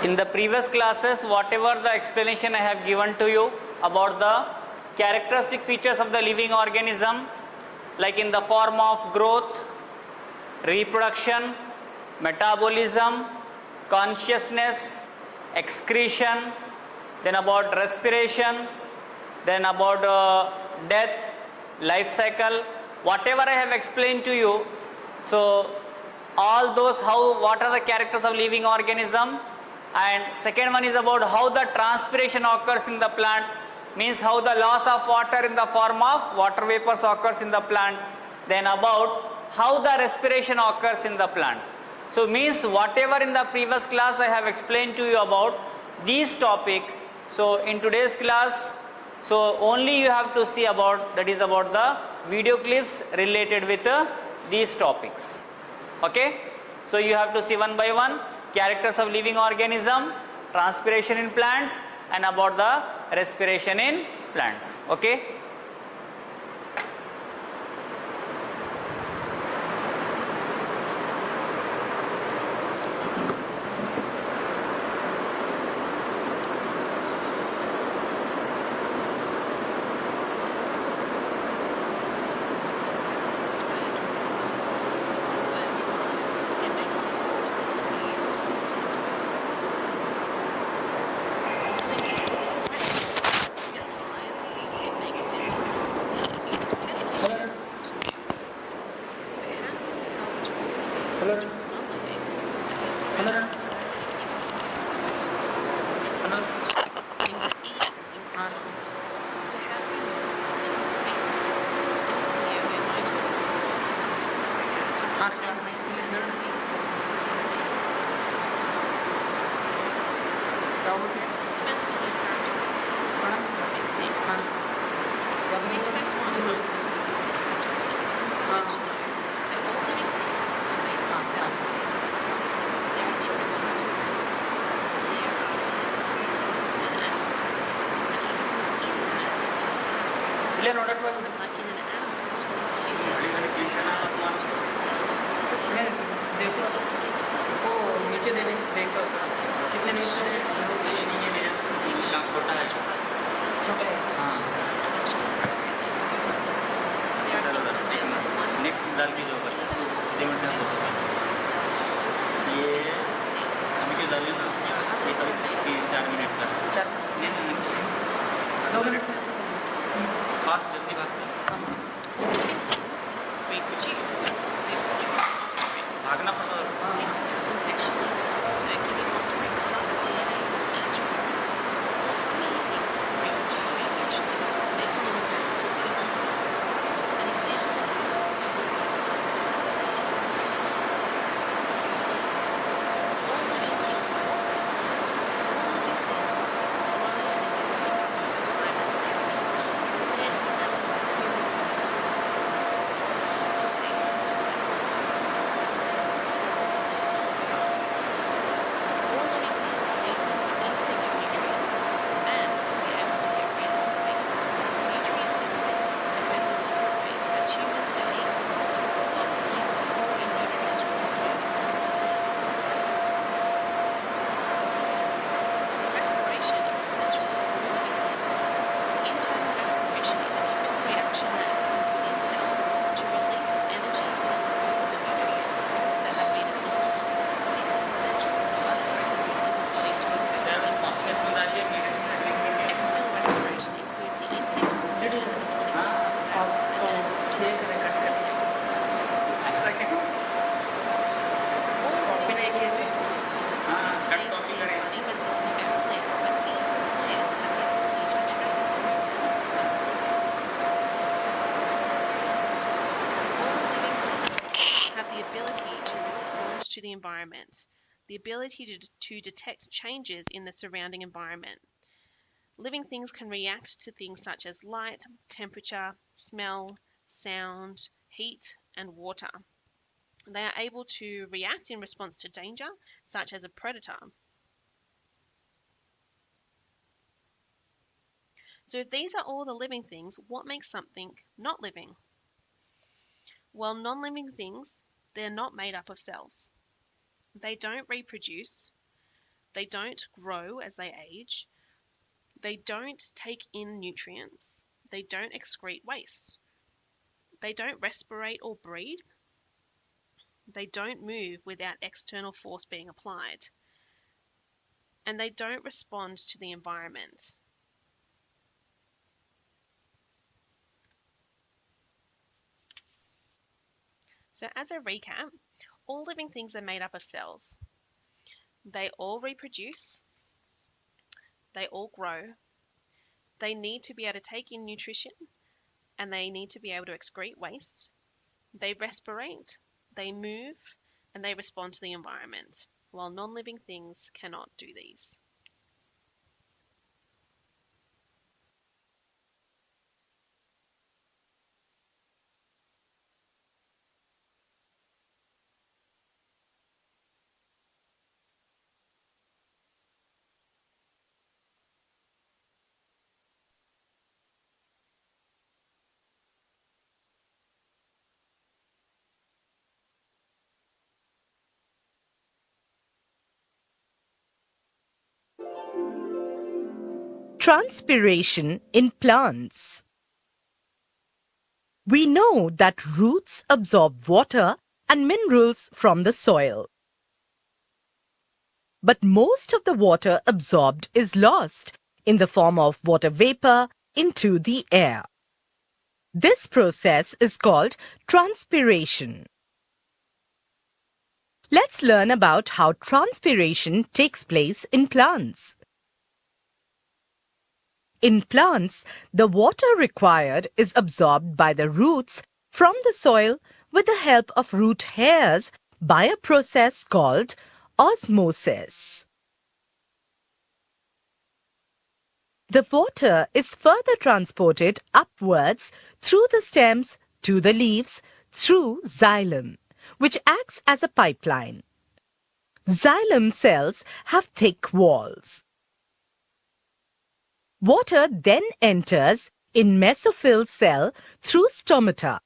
In the previous classes, whatever the explanation I have given to you about the characteristic features of the living organism, like in the form of growth, reproduction, metabolism, consciousness, excretion, then about respiration, then about death, life cycle, whatever I have explained to you. So all those, what are the characters of living organism, and second one is about how the transpiration occurs in the plant, means how the loss of water in the form of water vapors occurs in the plant, then about how the respiration occurs in the plant. So means whatever in the previous class I have explained to you about these topic, so in today's class, so only you have to see about, that is about the video clips related with these topics. Okay, so you have to see one by one characters of living organism, transpiration in plants, and about the respiration in plants. Okay. To the environment, the ability to detect changes in the surrounding environment. Living things can react to things such as light, temperature, smell, sound, heat, and water. They are able to react in response to danger, such as a predator. So if these are all the living things, what makes something not living? Well, non-living things, they're not made up of cells. They don't reproduce. They don't grow as they age. They don't take in nutrients. They don't excrete waste. They don't respirate or breathe. They don't move without external force being applied. And they don't respond to the environment. So, as a recap, all living things are made up of cells. They all reproduce, they all grow, they need to be able to take in nutrition, and they need to be able to excrete waste. They respirate, they move, and they respond to the environment, while non-living things cannot do these. Transpiration in plants. We know that roots absorb water and minerals from the soil. But most of the water absorbed is lost in the form of water vapor into the air. This process is called transpiration. Let's learn about how transpiration takes place in plants. In plants, the water required is absorbed by the roots from the soil with the help of root hairs by a process called osmosis. The water is further transported upwards through the stems to the leaves through xylem, which acts as a pipeline. Xylem cells have thick walls. Water then enters in mesophyll cell through stomata.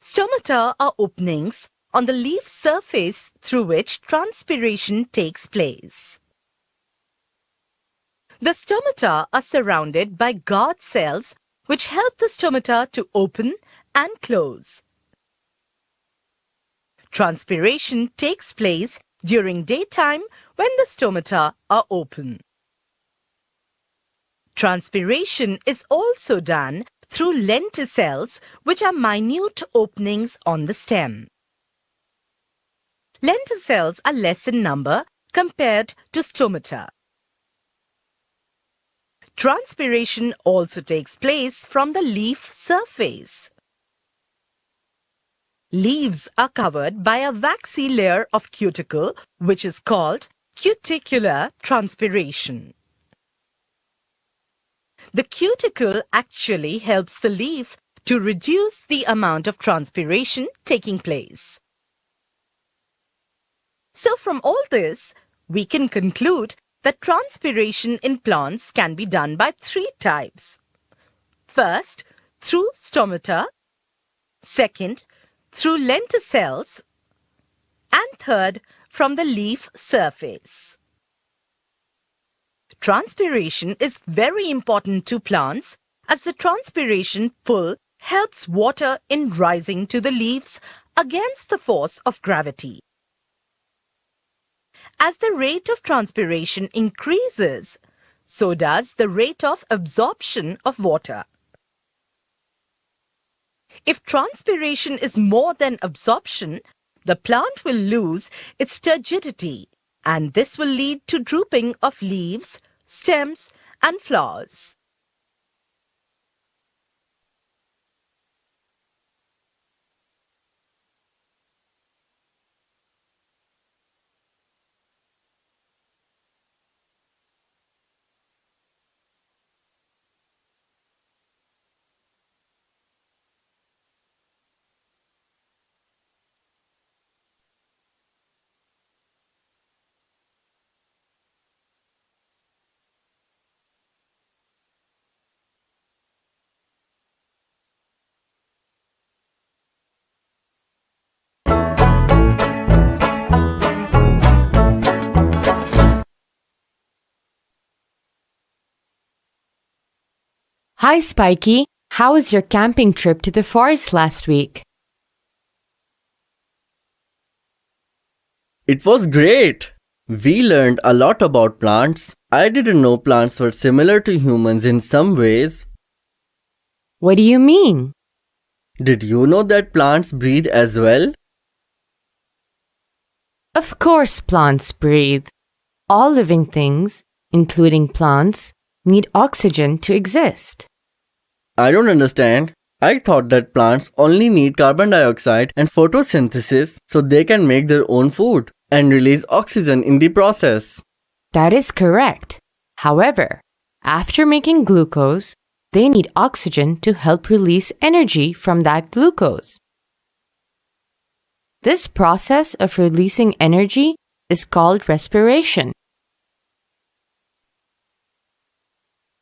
Stomata are openings on the leaf surface through which transpiration takes place. The stomata are surrounded by guard cells which help the stomata to open and close. Transpiration takes place during daytime when the stomata are open. Transpiration is also done through lenticels, which are minute openings on the stem. Lenticels are less in number compared to stomata. Transpiration also takes place from the leaf surface. Leaves are covered by a waxy layer of cuticle, which is called cuticular transpiration. The cuticle actually helps the leaf to reduce the amount of transpiration taking place. So from all this, we can conclude that transpiration in plants can be done by three types. First, through stomata. Second, through lenticels. And third, from the leaf surface. Transpiration is very important to plants as the transpiration pull helps water in rising to the leaves against the force of gravity. As the rate of transpiration increases, so does the rate of absorption of water. If transpiration is more than absorption, the plant will lose its turgidity, and this will lead to drooping of leaves, stems, and flowers. Hi, Spiky. How was your camping trip to the forest last week? It was great! We learned a lot about plants. I didn't know plants were similar to humans in some ways. What do you mean? Did you know that plants breathe as well? Of course, plants breathe. All living things, including plants, need oxygen to exist. I don't understand. I thought that plants only need carbon dioxide and photosynthesis so they can make their own food and release oxygen in the process. That is correct. However, after making glucose, they need oxygen to help release energy from that glucose. This process of releasing energy is called respiration.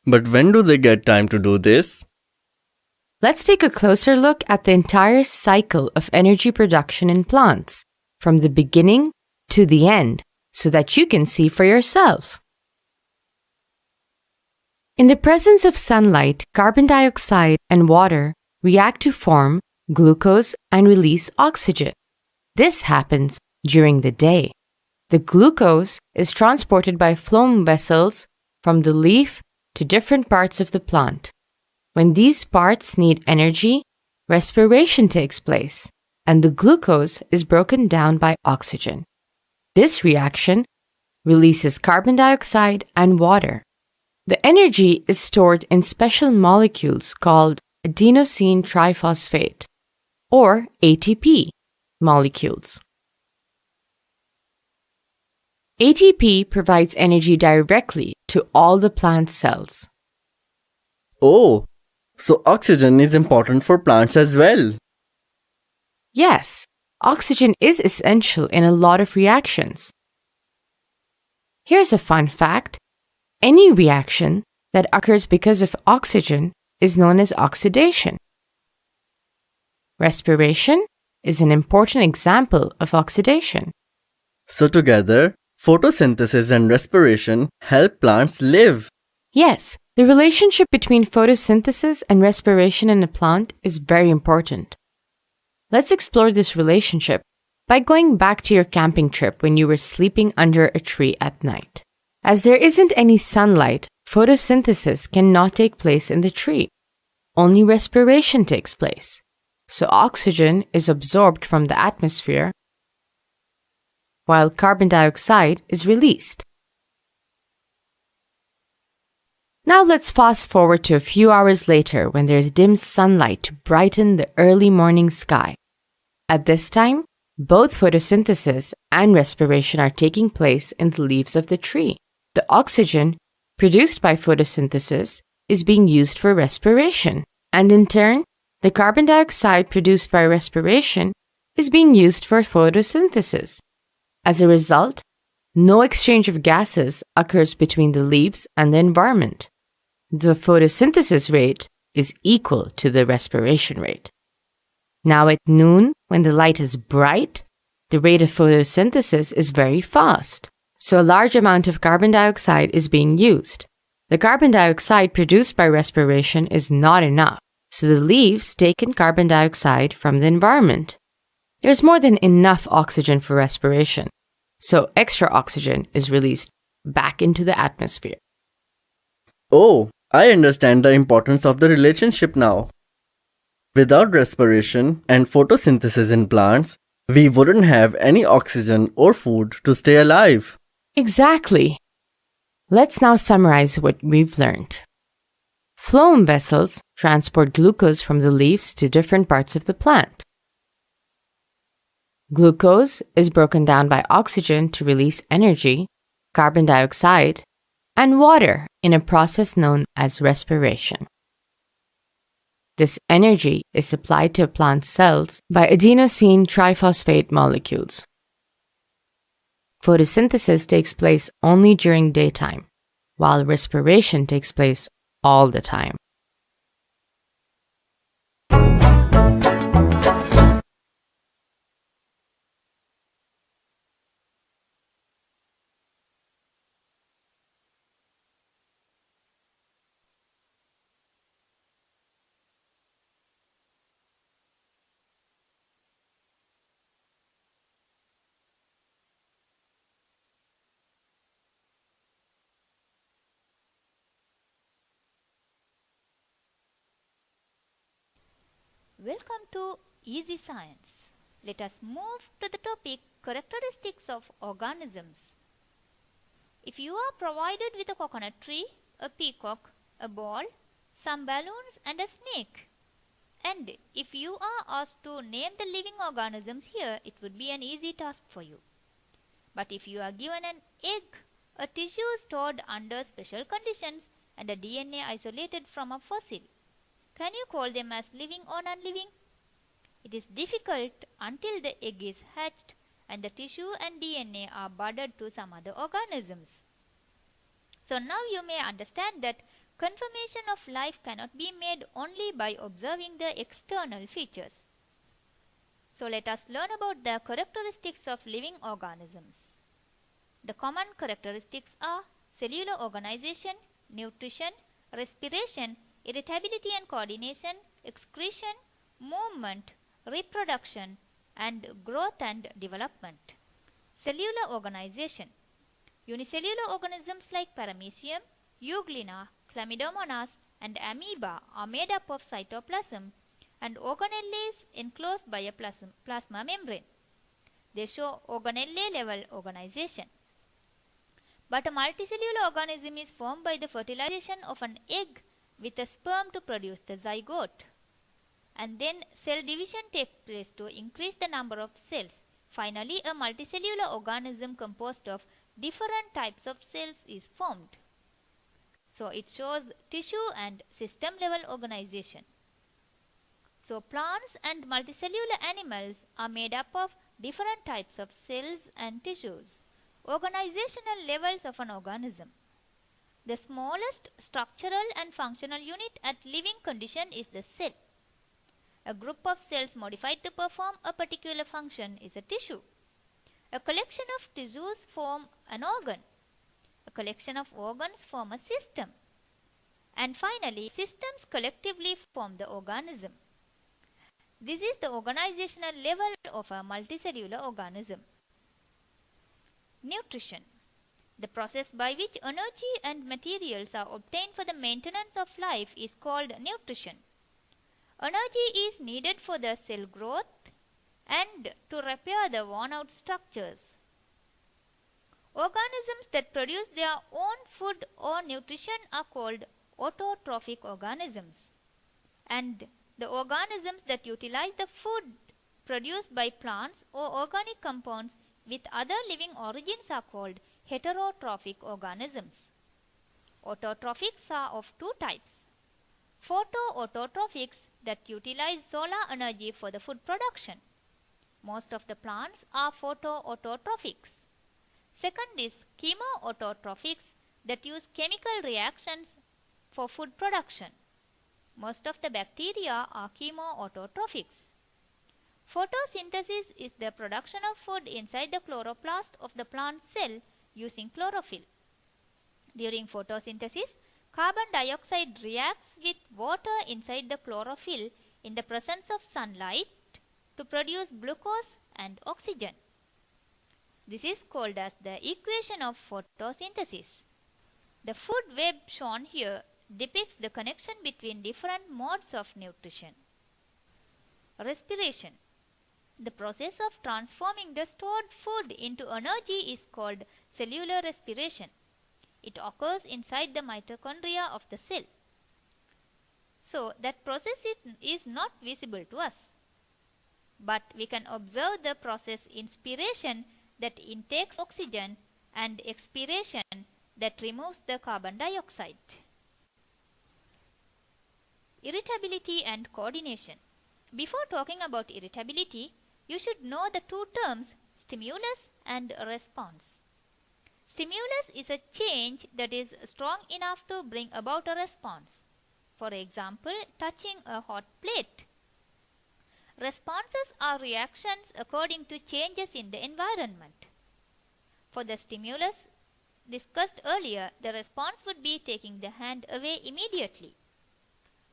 But when do they get time to do this? Let's take a closer look at the entire cycle of energy production in plants, from the beginning to the end, so that you can see for yourself. In the presence of sunlight, carbon dioxide and water react to form glucose and release oxygen. This happens during the day. The glucose is transported by phloem vessels from the leaf to different parts of the plant. When these parts need energy, respiration takes place, and the glucose is broken down by oxygen. This reaction releases carbon dioxide and water. The energy is stored in special molecules called adenosine triphosphate, or ATP molecules. ATP provides energy directly to all the plant cells. Oh, so oxygen is important for plants as well. Yes, oxygen is essential in a lot of reactions. Here's a fun fact. Any reaction that occurs because of oxygen is known as oxidation. Respiration is an important example of oxidation. So together, photosynthesis and respiration help plants live. Yes, the relationship between photosynthesis and respiration in a plant is very important. Let's explore this relationship by going back to your camping trip when you were sleeping under a tree at night. As there isn't any sunlight, photosynthesis cannot take place in the tree. Only respiration takes place. So oxygen is absorbed from the atmosphere while carbon dioxide is released. Now let's fast forward to a few hours later when there's dim sunlight to brighten the early morning sky. At this time, both photosynthesis and respiration are taking place in the leaves of the tree. The oxygen produced by photosynthesis is being used for respiration, and in turn, the carbon dioxide produced by respiration is being used for photosynthesis. As a result, no exchange of gases occurs between the leaves and the environment. The photosynthesis rate is equal to the respiration rate. Now at noon, when the light is bright, the rate of photosynthesis is very fast, so a large amount of carbon dioxide is being used. The carbon dioxide produced by respiration is not enough, so the leaves take in carbon dioxide from the environment. There's more than enough oxygen for respiration, so extra oxygen is released back into the atmosphere. Oh, I understand the importance of the relationship now. Without respiration and photosynthesis in plants, we wouldn't have any oxygen or food to stay alive. Exactly. Let's now summarize what we've learned. Phloem vessels transport glucose from the leaves to different parts of the plant. Glucose is broken down by oxygen to release energy, carbon dioxide, and water in a process known as respiration. This energy is supplied to a plant's cells by adenosine triphosphate molecules. Photosynthesis takes place only during daytime, while respiration takes place all the time. Welcome to Easy Science. Let us move to the topic characteristics of organisms. If you are provided with a coconut tree, a peacock, a ball, some balloons and a snake, and if you are asked to name the living organisms here, it would be an easy task for you. But if you are given an egg, a tissue stored under special conditions, and a DNA isolated from a fossil, can you call them as living or non-living? It is difficult until the egg is hatched and the tissue and DNA are budded to some other organisms. So now you may understand that confirmation of life cannot be made only by observing the external features. So let us learn about the characteristics of living organisms. The common characteristics are cellular organization, nutrition, respiration, irritability and coordination, excretion, movement, reproduction, and growth and development. Cellular organization. Unicellular organisms like paramecium, euglena, chlamydomonas, and amoeba are made up of cytoplasm and organelles enclosed by a plasma membrane. They show organelle level organization. But a multicellular organism is formed by the fertilization of an egg with a sperm to produce the zygote. And then cell division takes place to increase the number of cells. Finally, a multicellular organism composed of different types of cells is formed. So it shows tissue and system level organization. So plants and multicellular animals are made up of different types of cells and tissues. Organizational levels of an organism. The smallest structural and functional unit at living condition is the cell. A group of cells modified to perform a particular function is a tissue. A collection of tissues form an organ. A collection of organs form a system. And finally, systems collectively form the organism. This is the organizational level of a multicellular organism. Nutrition. The process by which energy and materials are obtained for the maintenance of life is called nutrition. Energy is needed for the cell growth and to repair the worn out structures. Organisms that produce their own food or nutrition are called autotrophic organisms. And the organisms that utilize the food produced by plants or organic compounds with other living origins are called heterotrophic organisms. Autotrophics are of two types. Photoautotrophics that utilize solar energy for the food production. Most of the plants are photoautotrophics. Second is chemoautotrophics that use chemical reactions for food production. Most of the bacteria are chemoautotrophics. Photosynthesis is the production of food inside the chloroplast of the plant cell using chlorophyll. During photosynthesis, carbon dioxide reacts with water inside the chlorophyll in the presence of sunlight to produce glucose and oxygen. This is called as the equation of photosynthesis. The food web shown here depicts the connection between different modes of nutrition. Respiration. The process of transforming the stored food into energy is called cellular respiration. It occurs inside the mitochondria of the cell. So that process is not visible to us. But we can observe the process inspiration that intakes oxygen and expiration that removes the carbon dioxide. Irritability and coordination. Before talking about irritability, you should know the two terms stimulus and response. Stimulus is a change that is strong enough to bring about a response. For example, touching a hot plate. Responses are reactions according to changes in the environment. For the stimulus discussed earlier, the response would be taking the hand away immediately.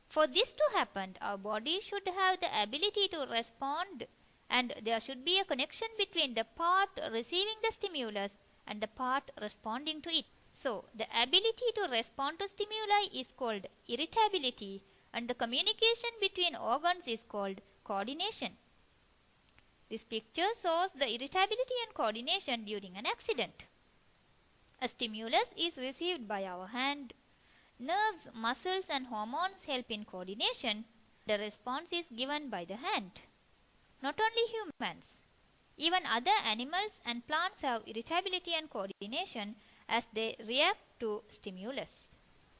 For this to happen, our body should have the ability to respond, and there should be a connection between the part receiving the stimulus and the part responding to it. So, the ability to respond to stimuli is called irritability, and the communication between organs is called coordination. This picture shows the irritability and coordination during an accident. A stimulus is received by our hand. Nerves, muscles and hormones help in coordination. The response is given by the hand. Not only humans, even other animals and plants have irritability and coordination as they react to stimulus.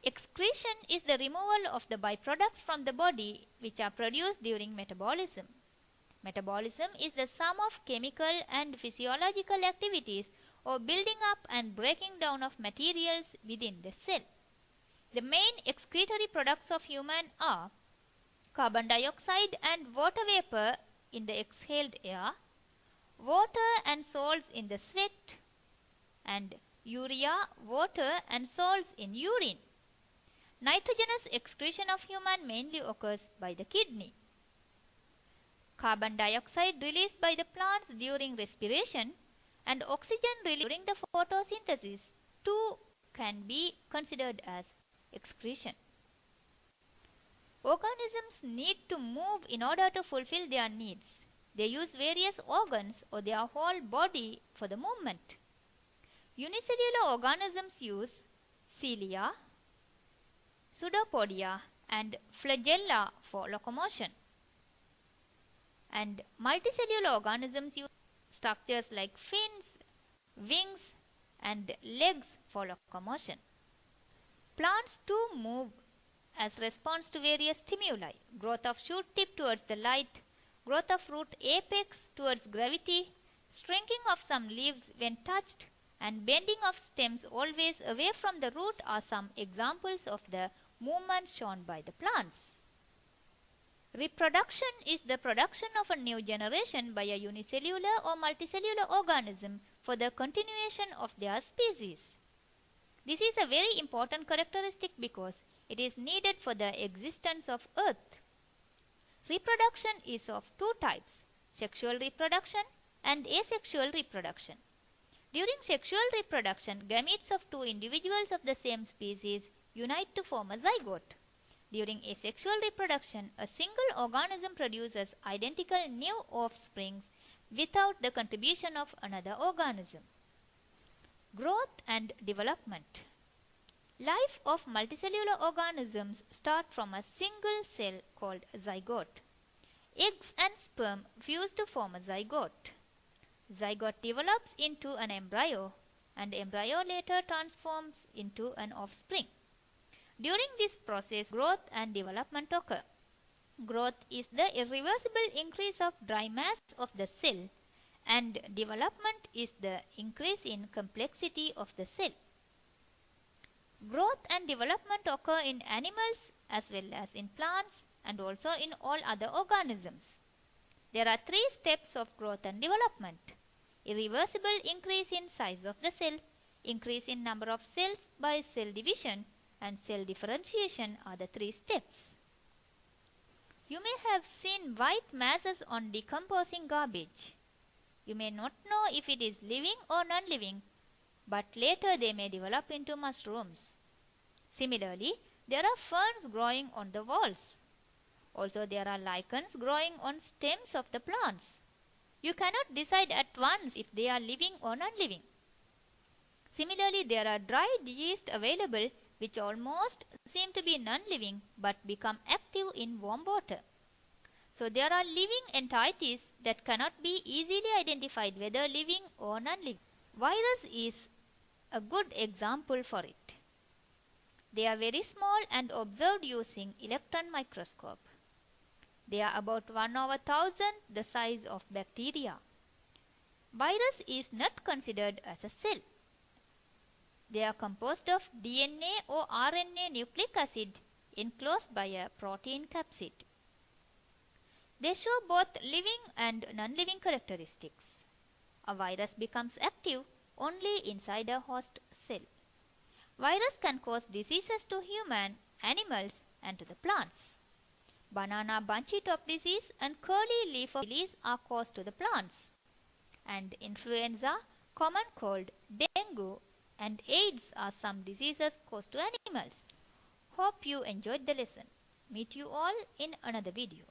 Excretion is the removal of the byproducts from the body which are produced during metabolism. Metabolism is the sum of chemical and physiological activities or building up and breaking down of materials within the cell. The main excretory products of human are carbon dioxide and water vapor in the exhaled air, water and salts in the sweat, and urea, water and salts in urine. Nitrogenous excretion of human mainly occurs by the kidney. Carbon dioxide released by the plants during respiration and oxygen released during the photosynthesis too can be considered as excretion. Organisms need to move in order to fulfill their needs. They use various organs or their whole body for the movement. Unicellular organisms use cilia, pseudopodia and flagella for locomotion. And multicellular organisms use structures like fins, wings and legs for locomotion. Plants too move as response to various stimuli: growth of shoot tip towards the light, growth of root apex towards gravity, shrinking of some leaves when touched, and bending of stems always away from the root are some examples of the movement shown by the plants. Reproduction is the production of a new generation by a unicellular or multicellular organism for the continuation of their species. This is a very important characteristic because it is needed for the existence of Earth. Reproduction is of two types: sexual reproduction and asexual reproduction. During sexual reproduction, gametes of two individuals of the same species unite to form a zygote. During asexual reproduction, a single organism produces identical new offsprings without the contribution of another organism. Growth and development. Life of multicellular organisms start from a single cell called zygote. Eggs and sperm fuse to form a zygote. Zygote develops into an embryo, and embryo later transforms into an offspring. During this process, growth and development occur. Growth is the irreversible increase of dry mass of the cell, and development is the increase in complexity of the cell. Growth and development occur in animals as well as in plants and also in all other organisms. There are three steps of growth and development: irreversible increase in size of the cell, increase in number of cells by cell division, and cell differentiation are the three steps. You may have seen white masses on decomposing garbage. You may not know if it is living or non-living, but later they may develop into mushrooms. Similarly, there are ferns growing on the walls. Also, there are lichens growing on stems of the plants. You cannot decide at once if they are living or non-living. Similarly, there are dried yeast available which almost seem to be non-living but become active in warm water. So there are living entities that cannot be easily identified whether living or non-living. Virus is a good example for it. They are very small and observed using electron microscope. They are about 1/1000 the size of bacteria. Virus is not considered as a cell. They are composed of DNA or RNA nucleic acid enclosed by a protein capsid. They show both living and non-living characteristics. A virus becomes active only inside a host cell. Virus can cause diseases to human, animals, and to the plants. Banana bunchy top disease and curly leaf disease are caused to the plants. And influenza, common cold, dengue, and AIDS are some diseases caused to animals. Hope you enjoyed the lesson. Meet you all in another video.